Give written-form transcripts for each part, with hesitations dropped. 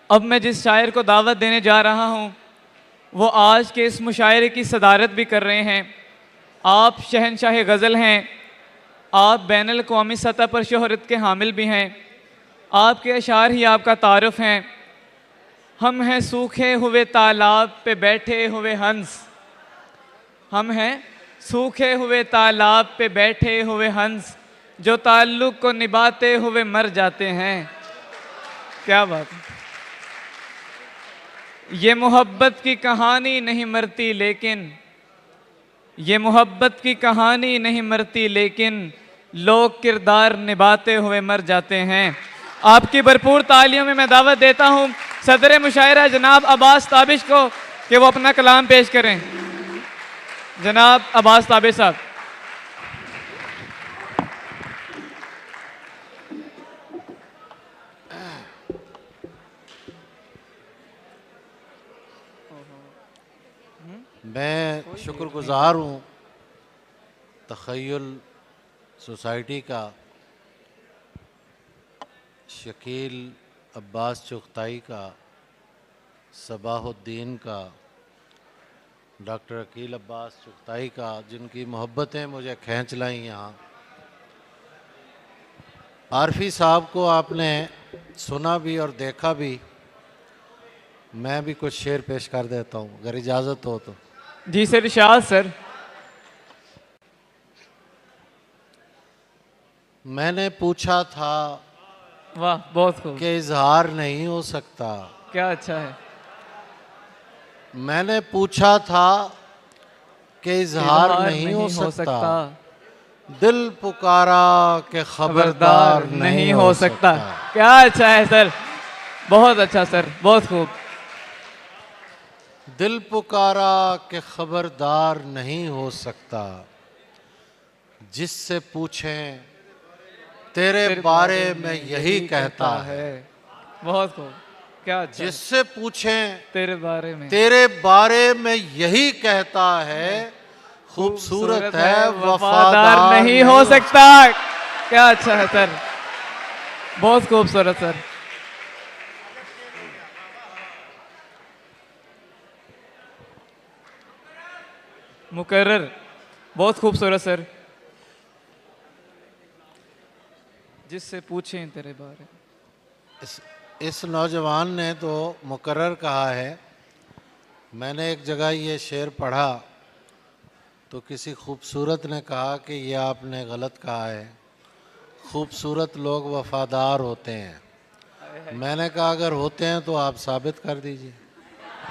अब मैं जिस शायर को दावत देने जा रहा हूँ वो आज के इस मुशायरे की सदारत भी कर रहे हैं। आप शहनशाह गज़ल हैं, आप बैनुल अक़वामी सतह पर शोहरत के हामिल भी हैं, आपके अशार ही आपका तारुफ हैं। हम हैं सूखे हुए तालाब पे बैठे हुए हंस, हम हैं सूखे हुए तालाब पे बैठे हुए हंस, जो ताल्लुक़ को निभाते हुए मर जाते हैं। क्या बात है। ये मोहब्बत की कहानी नहीं मरती लेकिन, ये मोहब्बत की कहानी नहीं मरती लेकिन लोग किरदार निभाते हुए मर जाते हैं। आपकी भरपूर तालियों में मैं दावत देता हूँ सदर मुशायरा जनाब अब्बास ताबिश को कि वो अपना कलाम पेश करें। जनाब अब्बास ताबिश साहब। मैं शुक्रगुज़ार हूँ तख़य्युल सोसाइटी का, शकील अब्बास चुग़ताई का, सबाहुद्दीन का, डॉक्टर अकील अब्बास चुग़ताई का, जिनकी मोहब्बतें मुझे खींच लाई यहाँ। आरफी साहब को आपने सुना भी और देखा भी। मैं भी कुछ शेर पेश कर देता हूँ अगर इजाज़त हो तो। जी सर, इरशाद सर। मैंने पूछा था, वाह बहुत खूब, कि इजहार नहीं हो सकता। क्या अच्छा है। मैंने पूछा था कि इजहार नहीं हो सकता, दिल पुकारा के खबरदार नहीं हो सकता। क्या अच्छा है सर, बहुत अच्छा सर, बहुत खूब। दिल पुकारा के खबरदार नहीं हो सकता, जिससे पूछें तेरे बारे में यही कहता है। बहुत खूब, क्या अच्छा। जिससे पूछें तेरे बारे में, तेरे बारे में यही कहता है, खूबसूरत है वफादार नहीं हो सकता। क्या अच्छा है सर, बहुत खूबसूरत सर। मुकर्रर, बहुत खूबसूरत सर। जिससे पूछें तेरे बारे में। इस नौजवान ने तो मुकर्रर कहा है। मैंने एक जगह ये शेर पढ़ा तो किसी खूबसूरत ने कहा कि ये आपने गलत कहा है, खूबसूरत लोग वफादार होते हैं। मैंने कहा अगर होते हैं तो आप साबित कर दीजिए।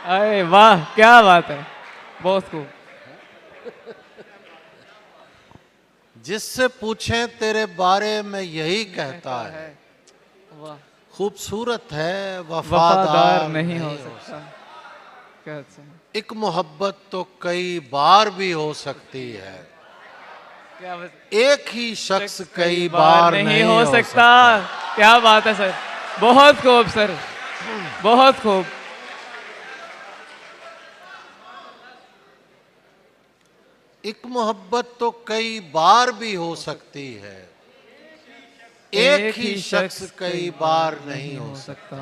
अरे वाह, क्या बात है, बहुत खूब। जिससे पूछें तेरे बारे में यही कहता है, वाह, खूबसूरत है वफादार नहीं हो सकता। क्या अच्छा है। एक मोहब्बत तो कई बार भी हो सकती है, क्या एक ही शख्स कई बार नहीं हो सकता। क्या बात है सर, बहुत खूब सर, बहुत खूब। एक मोहब्बत तो कई बार भी हो सकती है, एक ही शख्स कई बार नहीं हो सकता।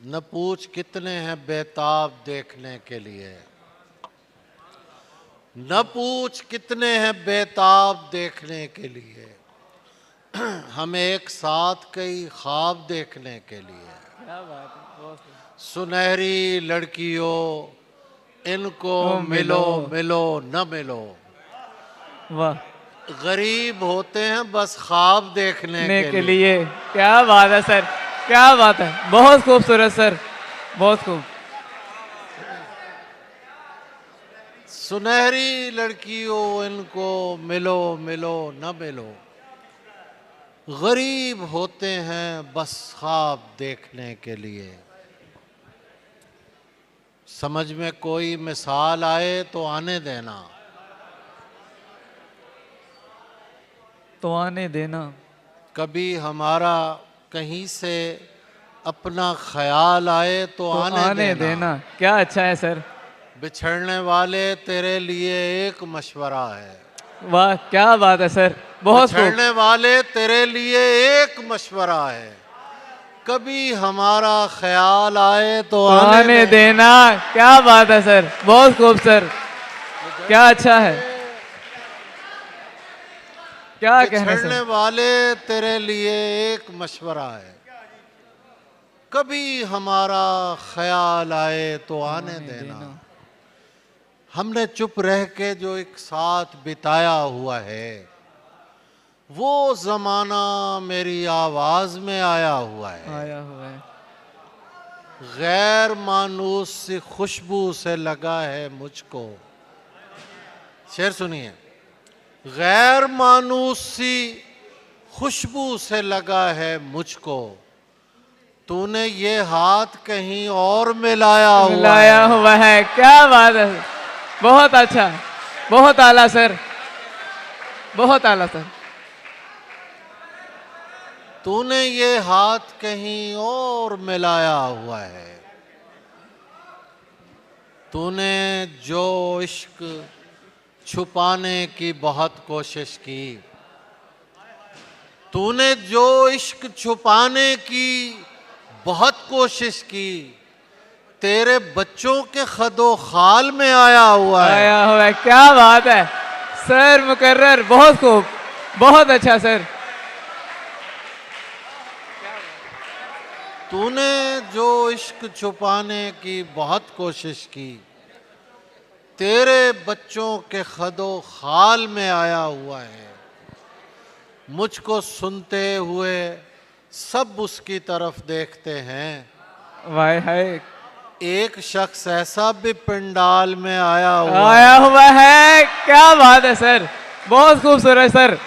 न पूछ कितने हैं बेताब देखने के लिए, न पूछ कितने हैं बेताब देखने के लिए, हमें एक साथ कई ख्वाब देखने के लिए। क्या बात है, बहुत खूब। सुनहरी लड़कियों इनको मिलो मिलो न मिलो, वाह, गरीब होते हैं बस ख्वाब देखने के लिए। क्या बात है सर, क्या बात है, बहुत खूबसूरत सर, बहुत खूब। सुनहरी लड़कियों इनको मिलो मिलो न मिलो, गरीब होते हैं बस ख्वाब देखने के लिए। समझ में कोई मिसाल आए तो आने देना, तो आने देना। कभी हमारा कहीं से अपना ख्याल आए तो आने देना। क्या अच्छा है सर। बिछड़ने वाले तेरे लिए एक मशवरा है, वाह क्या बात है सर, बहुत खूब। छड़ने वाले तेरे लिए एक मशवरा है, कभी हमारा ख्याल आए तो आने देना। क्या बात है सर, बहुत खूब सर, क्या अच्छा है, क्या कहने छड़ने सर। वाले तेरे लिए एक मशवरा है, कभी हमारा ख्याल आए तो आने देना। हमने चुप रह के जो एक साथ बिताया हुआ है, वो जमाना मेरी आवाज में आया हुआ है। आया हुआ है। गैर मानूस सी खुशबू से लगा है मुझको। शेर सुनिए। गैर मानूस सी खुशबू से लगा है मुझको, तूने ये हाथ कहीं और मिलाया हुआ है। क्या बात है, बहुत अच्छा, बहुत आला सर, बहुत आला सर। तूने ये हाथ कहीं और मिलाया हुआ है। तूने जो इश्क छुपाने की बहुत कोशिश की, तूने जो इश्क छुपाने की बहुत कोशिश की, तेरे बच्चों के खदो खाल में आया हुआ है। आया हुआ है। क्या बात है सर, मुकर्रर, बहुत खूब, बहुत अच्छा सर। तूने जो इश्क छुपाने की बहुत कोशिश की, तेरे बच्चों के खदो खाल में आया हुआ है। मुझको सुनते हुए सब उसकी तरफ देखते हैं। वाह है, एक शख्स ऐसा भी पंडाल में आया हुआ है। क्या बात है सर, बहुत खूबसूरत सर,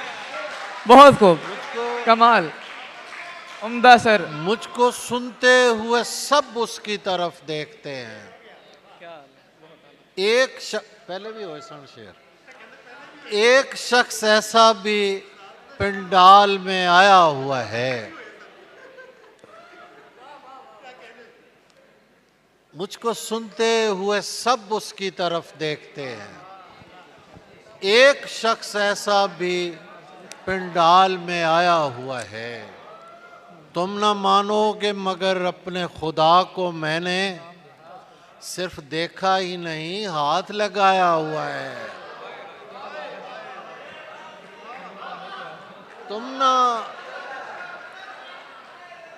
बहुत खूब, कमाल, उम्दा सर। मुझको सुनते हुए सब उसकी तरफ देखते हैं। एक पहले भी हो शेर। एक शख्स ऐसा भी पंडाल में आया हुआ है। मुझको सुनते हुए सब उसकी तरफ देखते हैं। एक शख्स ऐसा भी पंडाल में आया हुआ है। तुम न मानोगे मगर अपने खुदा को मैंने सिर्फ देखा ही नहीं, हाथ लगाया हुआ है।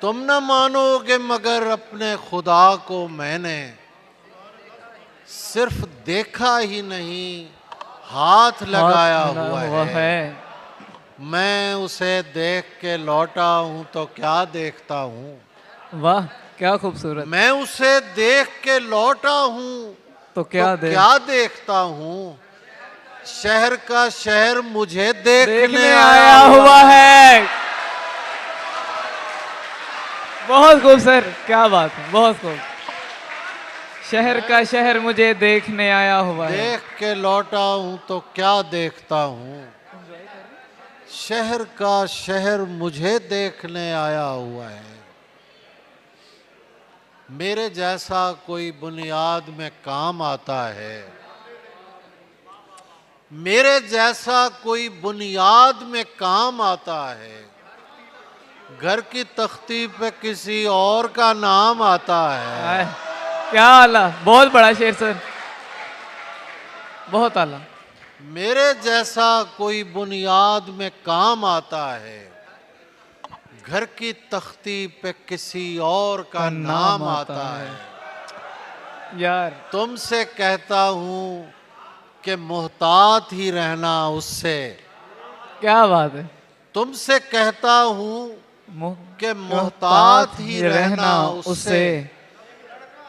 तुम न मानोगे मगर अपने खुदा को मैंने सिर्फ देखा ही नहीं, हाथ लगाया हुआ है। मैं उसे देख के लौटा हूं तो क्या देखता हूं। वाह क्या खूबसूरत। मैं उसे देख के लौटा हूं तो क्या देखता हूं। शहर का शहर मुझे देखने आया हुआ है। बहुत खूब सर, क्या बात है, बहुत खूब। शहर का शहर मुझे देखने आया हुआ है। देख के लौटा हूं तो क्या देखता हूं। शहर का शहर मुझे देखने आया हुआ है। मेरे जैसा कोई बुनियाद में काम आता है। मेरे जैसा कोई बुनियाद में काम आता है। घर की तख्ती पे किसी और का नाम आता है। क्या आला, बहुत बड़ा शेर सर, बहुत आला। मेरे जैसा कोई बुनियाद में काम आता है। घर की तख्ती पे किसी और का नाम आता है। यार तुमसे कहता हूं कि मोहतात ही रहना उससे। क्या बात है। तुमसे कहता हूं कि मोहतात ही रहना उससे।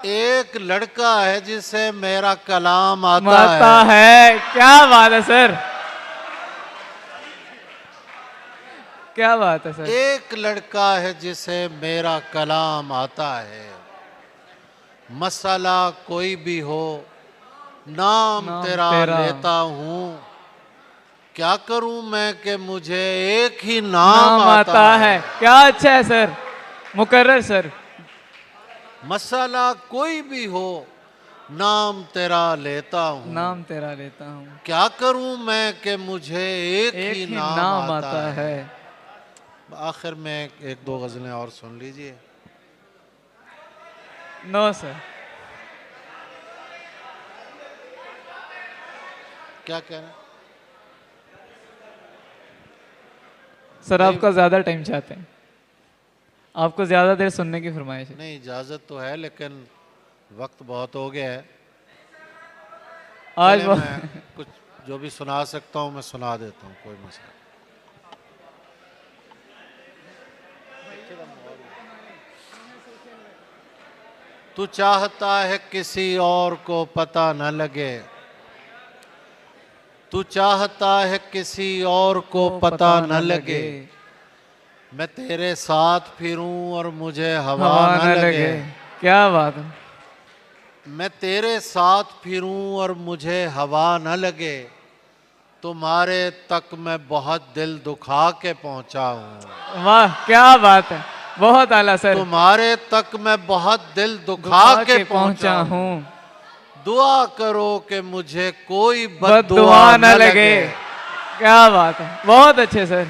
एक लड़का है जिसे मेरा कलाम आता है। क्या बात है सर, क्या बात है सर। एक लड़का है जिसे मेरा कलाम आता है। मसला कोई भी हो, नाम तेरा लेता हूँ। क्या करूं मैं कि मुझे एक ही नाम आता है। क्या अच्छा है सर, मुकर्रर सर। मसला कोई भी हो, नाम तेरा लेता हूँ। नाम तेरा लेता हूँ। क्या करूं मैं कि मुझे एक ही नाम आता है। आखिर में एक दो गजलें और सुन लीजिए। No sir. क्या कह रहे हैं? सर नहीं। आपका ज्यादा टाइम चाहते हैं, आपको ज्यादा देर सुनने की फरमाइश है। नहीं, इजाजत तो है लेकिन वक्त बहुत हो गया है। आज चले, बहुत मैं कुछ जो भी सुना सकता हूँ मैं सुना देता हूँ, कोई मसला। तू चाहता है किसी और को पता न लगे, तू चाहता है किसी और को पता न लगे, मैं तेरे साथ फिरूं और मुझे हवा न लगे। क्या बात है। मैं तेरे साथ फिरूं और मुझे हवा न लगे, तुम्हारे तक मैं बहुत दिल दुखा के पहुंचा हूं। वाह क्या बात है, बहुत आला सर। तुम्हारे तक मैं बहुत दिल दुखा के पहुंचा हूं। दुआ करो कि मुझे कोई बद्दुआ न लगे। क्या बात है, बहुत अच्छे सर,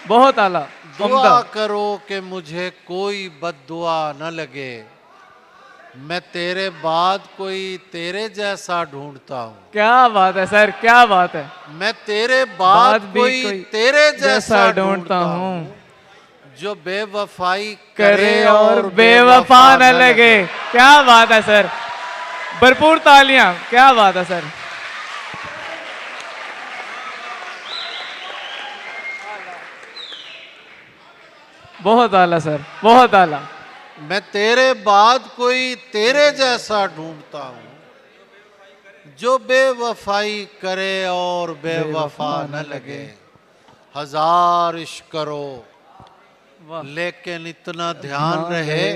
बहुत आला। दुआ करो कि मुझे कोई बद्दुआ न लगे, मैं तेरे बाद कोई तेरे जैसा ढूंढता हूँ। क्या बात है सर, क्या बात है। मैं तेरे बाद कोई तेरे जैसा ढूंढता हूँ, जो बेवफाई करे और बेवफा न लगे। क्या बात है सर, भरपूर तालियां। क्या बात है सर। बहुत आला सर, बहुत आला। मैं तेरे बाद कोई तेरे जैसा ढूंढता हूँ, जो बेवफाई करे और बेवफा न लगे। हजार इश्क करो लेकिन इतना ध्यान रहे,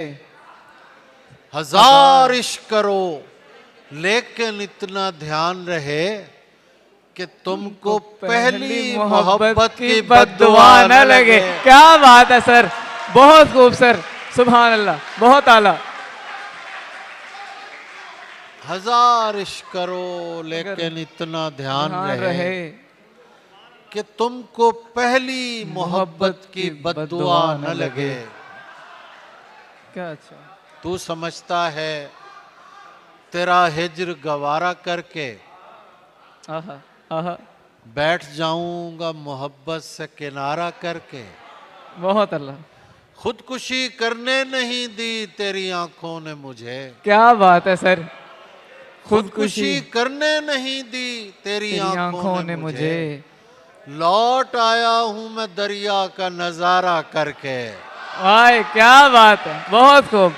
हजार इश्क करो लेकिन इतना ध्यान रहे कि तुमको पहली मोहब्बत की बद्दुआ न लगे। क्या बात है सर, बहुत खूब सर, सुभान अल्लाह, बहुत आला। हजार इश्क करो लेकिन इतना ध्यान रहे कि तुमको पहली मोहब्बत की बद्दुआ न लगे। क्या अच्छा। तू समझता है तेरा हिज्र गवारा करके आहा आहा, बैठ जाऊंगा मोहब्बत से किनारा करके। बहुत अल्लाह। खुदकुशी करने नहीं दी तेरी आंखों ने मुझे। क्या बात है सर, खुदकुशी करने नहीं दी तेरी आंखों ने मुझे। लौट आया हूं मैं दरिया का नजारा करके। वाह क्या बात है, बहुत खूब।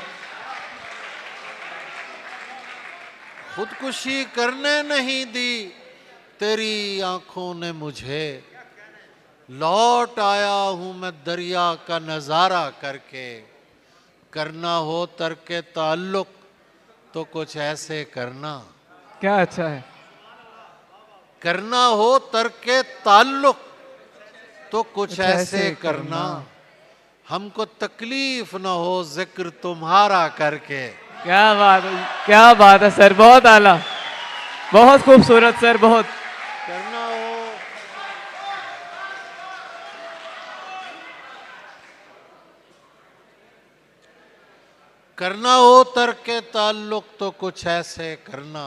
खुदकुशी करने नहीं दी तेरी आंखों ने मुझे, लौट आया हूं मैं दरिया का नजारा करके। करना हो तर्के ताल्लुक तो कुछ ऐसे करना। क्या अच्छा है। करना हो तर्के ताल्लुक तो कुछ ऐसे करना, हमको तकलीफ ना हो जिक्र तुम्हारा करके। क्या बात है, क्या बात है सर, बहुत आला, बहुत खूबसूरत सर, बहुत। करना हो करना हो तर्के ताल्लुक तो कुछ ऐसे करना,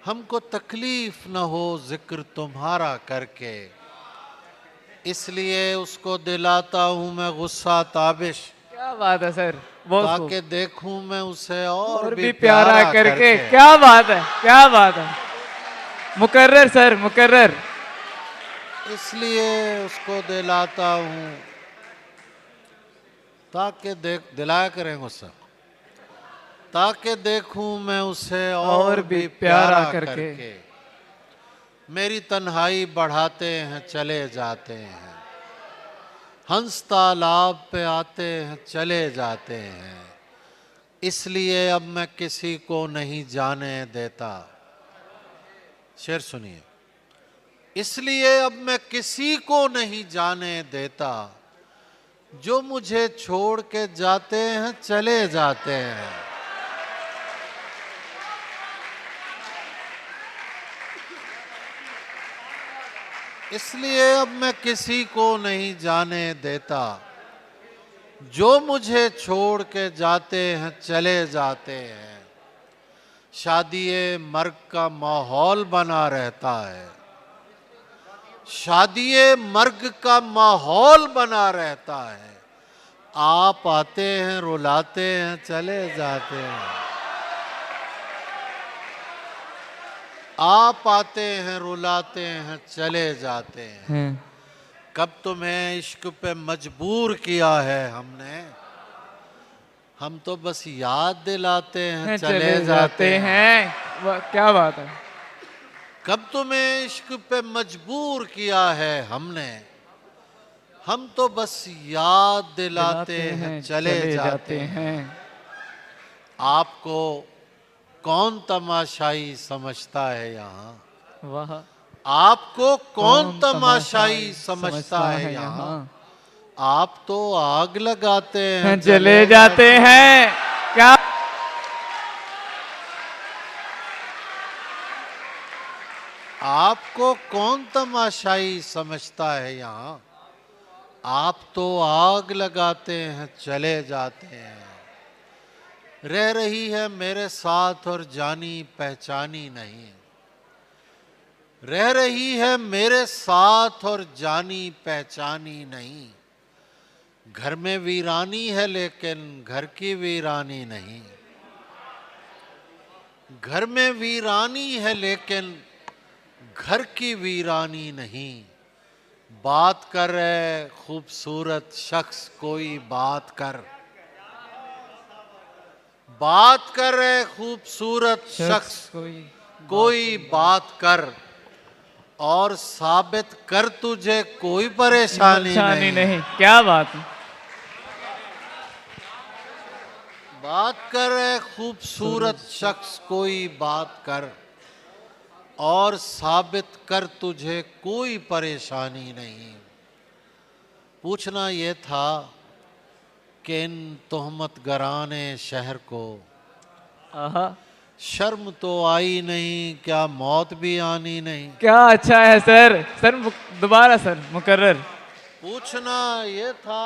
हमको तकलीफ न हो जिक्र तुम्हारा करके। इसलिए उसको दिलाता हूं मैं गुस्सा ताबिश। क्या बात है सर, बहुत ताकि देखूं मैं उसे और भी प्यारा करके। क्या बात है, क्या बात है, मुकर्रर सर, मुकर्रर। इसलिए उसको दिलाता हूं ताकि दिलाया करें गुस्सा, ताकि देखूं मैं उसे और भी प्यारा करके। मेरी तन्हाई बढ़ाते हैं चले जाते हैं, हंस तालाब पे आते हैं चले जाते हैं। इसलिए अब मैं किसी को नहीं जाने देता। शेर सुनिए। इसलिए अब मैं किसी को नहीं जाने देता, जो मुझे छोड़ के जाते हैं चले जाते हैं। इसलिए अब मैं किसी को नहीं जाने देता, जो मुझे छोड़ के जाते हैं चले जाते हैं। शादी मर्ग का माहौल बना रहता है, शादी मर्ग का माहौल बना रहता है। आप आते हैं रुलाते हैं चले जाते हैं, आप आते हैं रुलाते हैं चले जाते हैं। कब तुम्हें इश्क पे मजबूर किया है हमने, हम तो बस याद दिलाते हैं चले जाते हैं। क्या बात है। कब तुम्हें इश्क पे मजबूर किया है हमने, हम तो बस याद दिलाते हैं चले जाते हैं। आपको कौन तमाशाई समझता है यहाँ, वाह। आपको कौन तमाशाई समझता है यहाँ। आप तो आग लगाते हैं चले जाते हैं। क्या आपको कौन तमाशाई समझता है यहाँ, आप तो आग लगाते हैं चले जाते हैं। रह रही है मेरे साथ और जानी पहचानी नहीं, रह रही है मेरे साथ और जानी पहचानी नहीं। घर में वीरानी है लेकिन घर की वीरानी नहीं, घर में वीरानी है लेकिन घर की वीरानी नहीं। बात कर रहे खूबसूरत शख्स कोई बात कर, बात कर रहे खूबसूरत शख्स कोई बात कर, और साबित कर तुझे कोई परेशानी नहीं। क्या बात है। बात कर रहे खूबसूरत शख्स कोई बात कर, और साबित कर तुझे कोई परेशानी नहीं। पूछना ये था कि इन तोहमत गराने शहर को शर्म तो आई नहीं, क्या मौत भी आनी नहीं। क्या अच्छा है सर। सर दोबारा सर मुकर्रर। पूछना ये था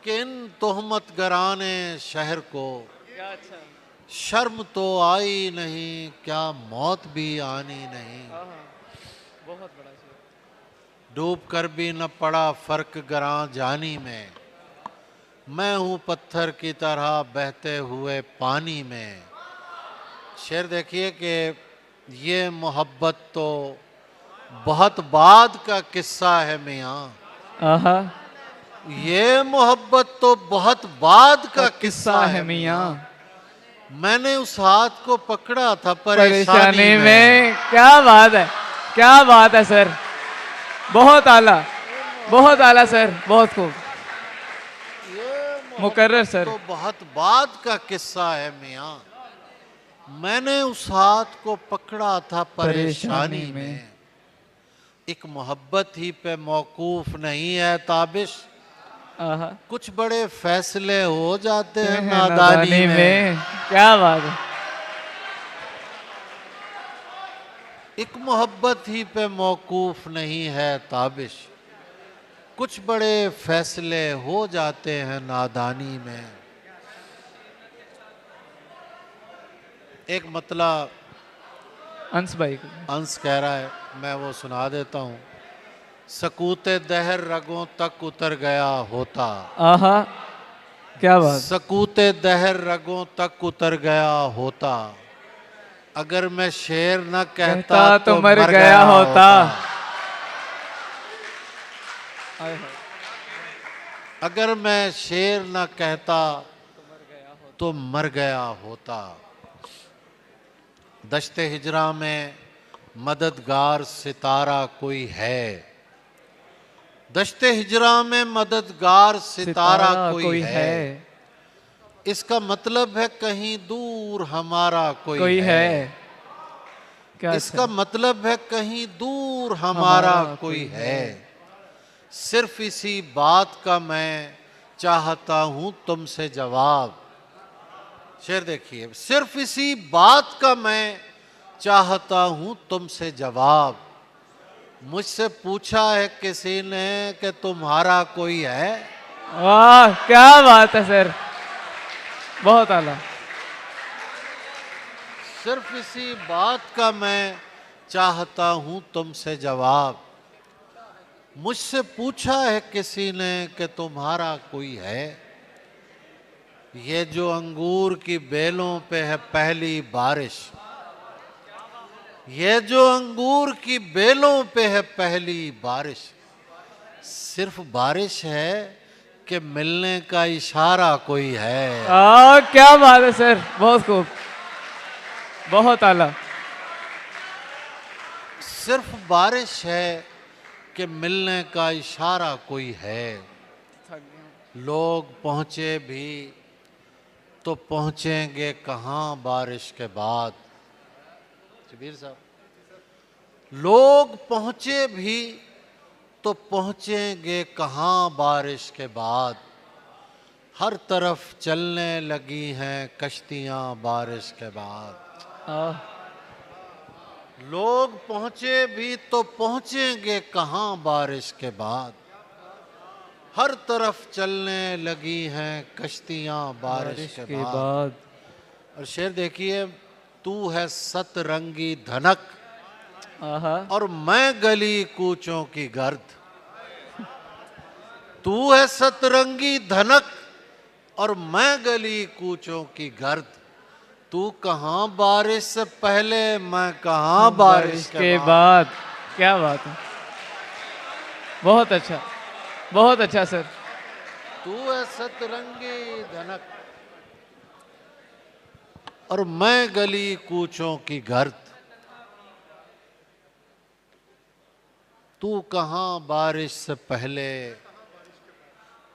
कि इन तोहमत गराने शहर को शर्म तो आई नहीं, क्या मौत भी आनी नहीं। बहुत बड़ा शेर। डूब कर भी न पड़ा फर्क गरां जानी में, मैं हूं पत्थर की तरह बहते हुए पानी में। शेर देखिए कि ये मोहब्बत तो बहुत बाद का किस्सा है मियाँ, ये मोहब्बत तो बहुत बाद का किस्सा है मियाँ। मैंने उस हाथ को पकड़ा था परेशानी में। क्या बात है, क्या बात है सर। बहुत आला सर, बहुत खूब। मुकर्रर सर। तो बहुत बाद का किस्सा है मियाँ, मैंने उस हाथ को पकड़ा था परेशानी में। एक मोहब्बत ही पे मौकूफ नहीं है ताबिश, कुछ बड़े फैसले हो जाते हैं नादानी में। क्या बात है। एक मोहब्बत ही पे मौकूफ नहीं है ताबिश, कुछ बड़े फैसले हो जाते हैं नादानी में। एक मतला अंश भाई, अंश कह रहा है, मैं वो सुना देता हूँ। सकूते दहर रगों तक उतर गया होता। क्या बात। सकूते दहर रगों तक उतर गया होता, अगर मैं शेर न कहता तो मर गया होता। अगर मैं शेर न कहता तो मर गया होता। दश्ते हिजरा में मददगार सितारा कोई है, दश्ते हिजरा में मददगार सितारा कोई है। इसका मतलब है कहीं दूर हमारा कोई है। क्या इसका मतलब है कहीं दूर हमारा कोई है। सिर्फ इसी बात का मैं चाहता हूं तुमसे जवाब। शेर देखिए, सिर्फ इसी बात का मैं चाहता हूं तुमसे जवाब। मुझसे पूछा है किसी ने कि तुम्हारा कोई है। वाह क्या बात है सर, बहुत आला। सिर्फ इसी बात का मैं चाहता हूं तुमसे जवाब। मुझसे पूछा है किसी ने कि तुम्हारा कोई है। ये जो अंगूर की बेलों पे है पहली बारिश, ये जो अंगूर की बेलों पे है पहली बारिश, सिर्फ बारिश है कि मिलने का इशारा कोई है। क्या बात है सर, बहुत खूब, बहुत आला। सिर्फ बारिश है कि मिलने का इशारा कोई है। लोग पहुंचे भी तो पहुंचेंगे कहाँ बारिश के बाद। शबीर साहब, लोग पहुंचे भी तो पहुंचेंगे कहाँ बारिश के बाद। हर तरफ चलने लगी हैं कश्तियां बारिश के बाद। लोग पहुंचे भी तो पहुंचेंगे कहाँ बारिश के बाद। हर तरफ चलने लगी हैं कश्तियां बारिश के बाद। और शेर देखिए, तू है सतरंगी धनक और मैं गली कूचों की गर्द। तू है सतरंगी धनक और मैं गली कूचों की गर्द। तू कहाँ बारिश से पहले, मैं कहाँ बारिश के बाद। क्या बात है, बहुत अच्छा, बहुत अच्छा सर। तू है सतरंगी धनक और मैं गली कूचों की गर्द। तू कहाँ बारिश से पहले,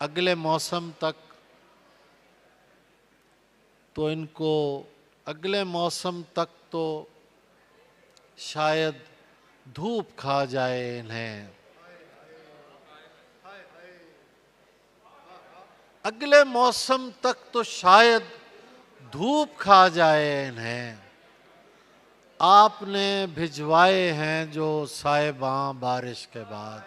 अगले मौसम तक तो इनको, अगले मौसम तक तो शायद धूप खा जाए इन्हें। अगले मौसम तक तो शायद धूप खा जाए इन्हें। आपने भिजवाए हैं जो साहिबां बारिश के बाद।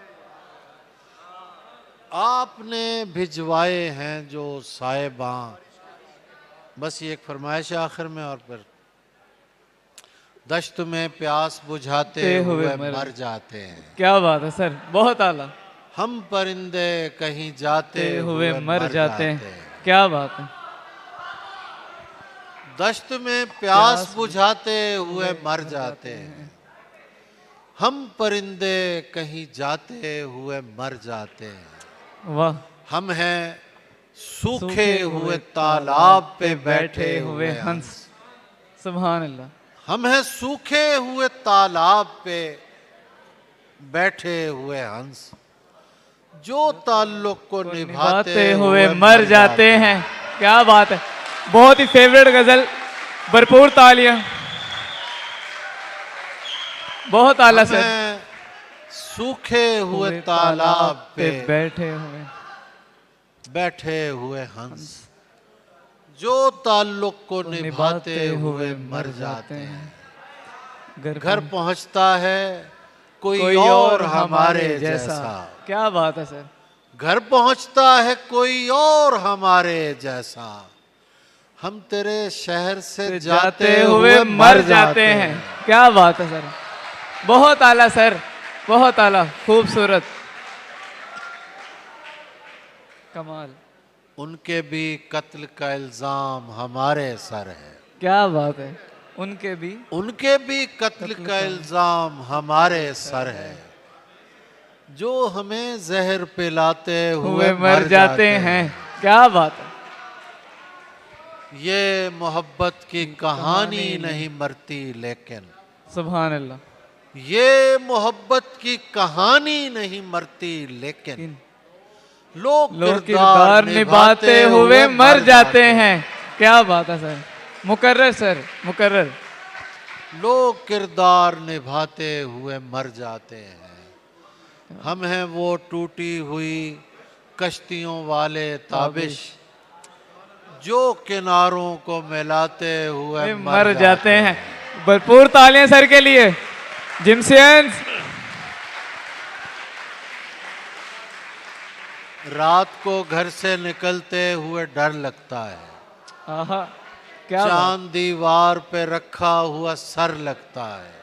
आपने भिजवाए हैं जो साहिबां। बस ये एक फरमाइश है आखिर में, और फिर दश्त में प्यास बुझाते हुए मर जाते हैं। क्या बात है सर, बहुत आला। हम परिंदे कहीं जाते हुए मर जाते हैं। क्या बात है। दश्त में प्यास बुझाते हुए मर जाते हैं। हम परिंदे कहीं जाते हुए मर जाते हैं। वाह। हम हैं सूखे हुए तालाब पे बैठे हुए हंस। सुभान अल्लाह। हम हैं सूखे हुए तालाब पे बैठे हुए हंस, जो ताल्लुक को निभाते हुए मर जाते हैं। क्या बात है, बहुत ही फेवरेट गजल, भरपूर तालियां, बहुत आला सर। सूखे हुए तालाब पे बैठे हुए हंस, जो ताल्लुक को निभाते हुए मर जाते हैं। घर पहुंचता है कोई और हमारे जैसा। क्या बात है सर। घर पहुंचता है कोई और हमारे जैसा। हम तेरे शहर से जाते हुए मर जाते हैं। क्या बात है सर, बहुत आला सर, बहुत आला, खूबसूरत, कमाल। उनके भी कत्ल का इल्जाम हमारे सर है। क्या बात है, उनके भी कत्ल का इल्जाम हमारे सर है। जो हमें जहर पिलाते हुए मर जाते हैं। क्या बात है। ये मोहब्बत की कहानी नहीं मरती लेकिन। सुभान अल्लाह। ये मोहब्बत की कहानी नहीं मरती लेकिन लोग किरदार निभाते हुए मर जाते हैं। क्या बात है सर, मुकर्रर सर, मुकर्रर। लोग किरदार निभाते हुए मर जाते हैं। हम हैं वो टूटी हुई कश्तियों वाले ताबिश, जो किनारों को मिलाते हुए मर जाते हैं। भरपूर तालियां सर के लिए। जिम्सियंस, रात को घर से निकलते हुए डर लगता है। आहा, क्या बात। चांद दीवार पे रखा हुआ सर लगता है।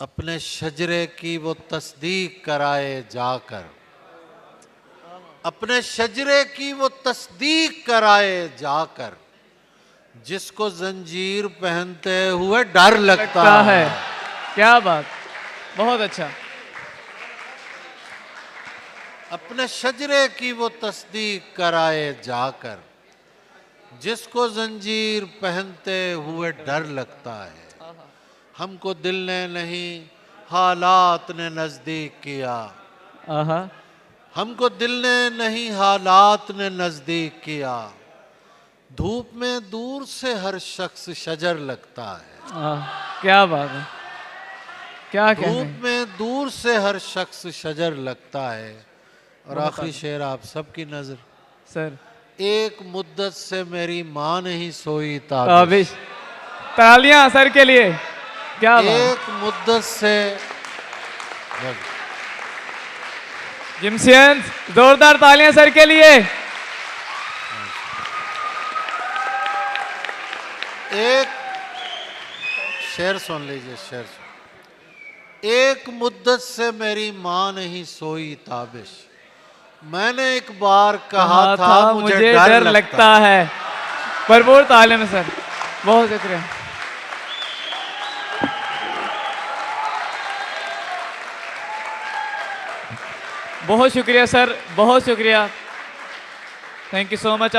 अपने शजरे की वो तस्दीक कराए जाकर, अपने शजरे की वो तस्दीक कराए जाकर, जिसको जंजीर पहनते हुए डर लगता है। क्या बात, बहुत अच्छा। अपने शजरे की वो तस्दीक कराए जाकर, जिसको जंजीर पहनते हुए डर लगता है। हमको दिल ने नहीं हालात ने नजदीक किया, आहा, हमको दिल ने नहीं हालात ने नजदीक किया। धूप में दूर से हर शख्स शजर लगता है। क्या बात है, क्या कहने। धूप में दूर से हर शख्स शजर लगता है। और आखिरी शेर आप सबकी नजर। सर, एक मुद्दत से मेरी माँ नहीं सोई ताबिश। तालियां सर के लिए, क्या बात। एक मुद्दत से। जिम्सियंस, जोरदार तालियां सर के लिए। एक शेर सुन लीजिए, शेर सुन। एक मुद्दत से मेरी माँ नहीं सोई ताबिश, मैंने एक बार कहा था मुझे डर लगता है। भरपूर तालियां सर, बहुत शुक्रिया। बहुत शुक्रिया सर, बहुत शुक्रिया। Thank you so much.